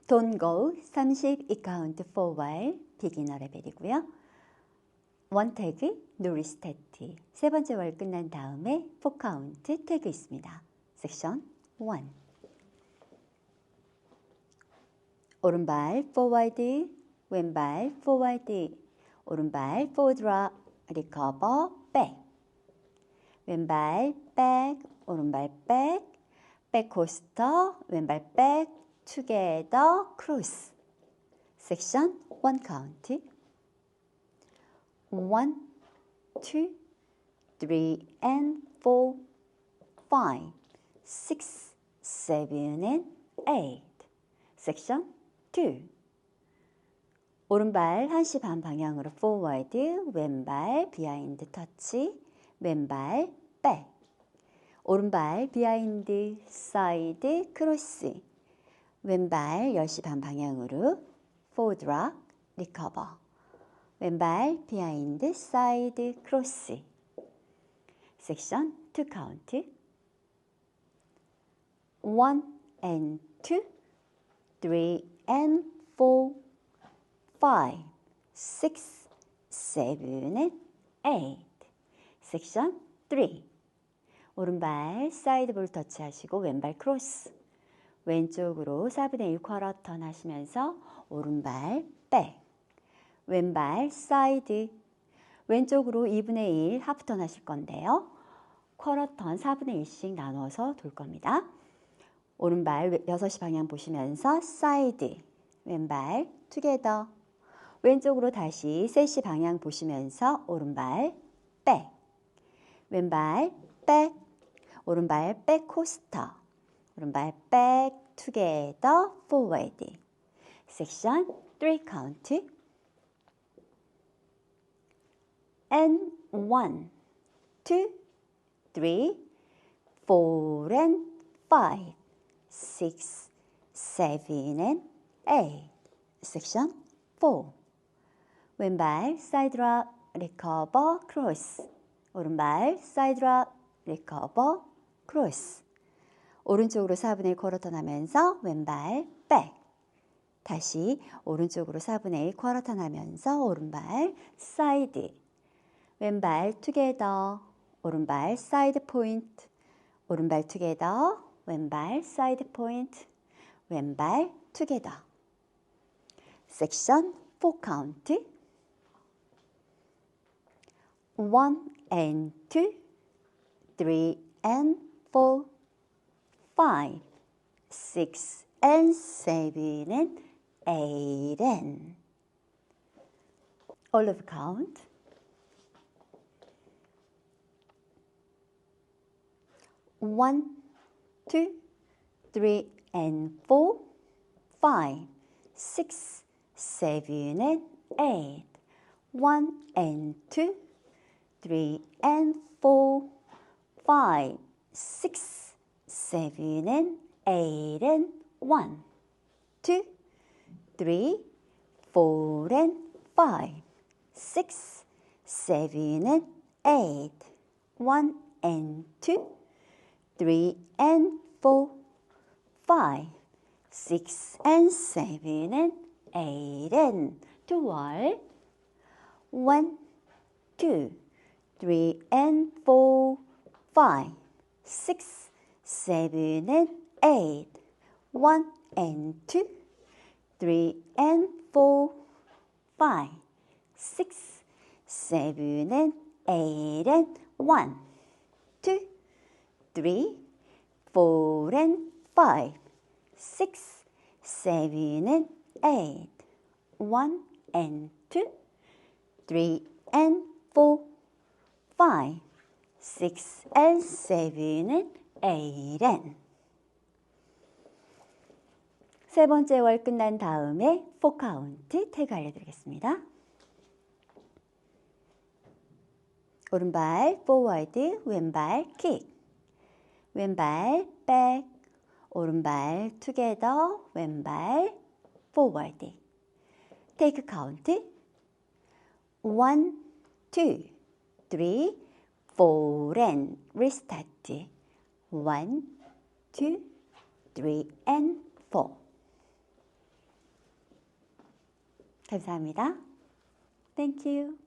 Don'T Go 32카운트 forward 비기너 레벨이고요. 원 태그, no restart. 세 번째 월 끝난 다음에 4카운트 태그 있습니다. 섹션 1. 오른발 forward, 왼발 forward, 오른발 forward rock, recover, back. 왼발 back, 오른발 back, back coaster, 왼발 back, together, cross. 섹션 1 카운트. 1, 2, 3 and 4, 5, 6, 7 and 8. 섹션 2. 오른발 1시 반 방향으로 forward, 왼발 behind 터치, 왼발 back. 오른발 behind side cross. 왼발 10시 반 방향으로 forward rock, recover. 왼발 behind side cross. 섹션 2 카운트. 1 and 2, 3 and 4, 5, 6, 7 and 8. 섹션 3. 오른발 사이드 볼 터치하시고 왼발 크로스. 왼쪽으로 4분의 1 쿼터 턴 하시면서 오른발 백. 왼발 사이드. 왼쪽으로 2분의 1 하프 턴 하실 건데요. 쿼터 턴 4분의 1씩 나눠서 돌 겁니다. 오른발 6시 방향 보시면서 사이드. 왼발 투게더. 왼쪽으로 다시 3시 방향 보시면서 오른발 백. 왼발 백. 오른발 백 코스터. 오른발 백 투게더 포워드. 섹션 3 카운트. And 1, 2, 3, 4 and 5, 6, 7 and 8. 섹션 4. 왼발 사이드 락, 리커버, 크로스. 오른발 사이드 락, 리커버, 크로스. 오른쪽으로 4분의 1 쿼터 턴 하면서 왼발 백. 다시 오른쪽으로 4분의 1 쿼터 턴 하면서 오른발 사이드. 왼발 투게더. 오른발 사이드 포인트. 오른발 투게더. 왼발 사이드 포인트. 왼발 투게더. 섹션 4 카운트. 1 and 2, 3 and 4, 5, 6 and 7 and 8 and. All of count. 1, 2, 3 and 4, 5, 6, 7 and 8. 1 and 2, 3 and 4, 5, 6, 7 and 8 and 1, 2, 3, 4 and 5, 6, 7 and 8. 1 and 2, 3 and 4, 5, 6 and 7 and 8 and 2월 1, 2, 3 and 4, 5, 6, 7 and 8. 1 and 2, 3 and 4, 5, 6, 7 and 8 and 1, 2, 3, 4 and 5, 6, 7 and 8. 1 and 2, 3 and 4, 5, 6 and 7 and 8 and. 세 번째 월 끝난 다음에 4 카운트 태그 알려드리겠습니다. 오른발 포워드, 왼발 킥. 왼발 백, 오른발 투게더, 왼발 포워드. 테이크 카운트. 1, 2, 3, 4 and restart. 1, 2, 3 and 4. 감사합니다. Thank you.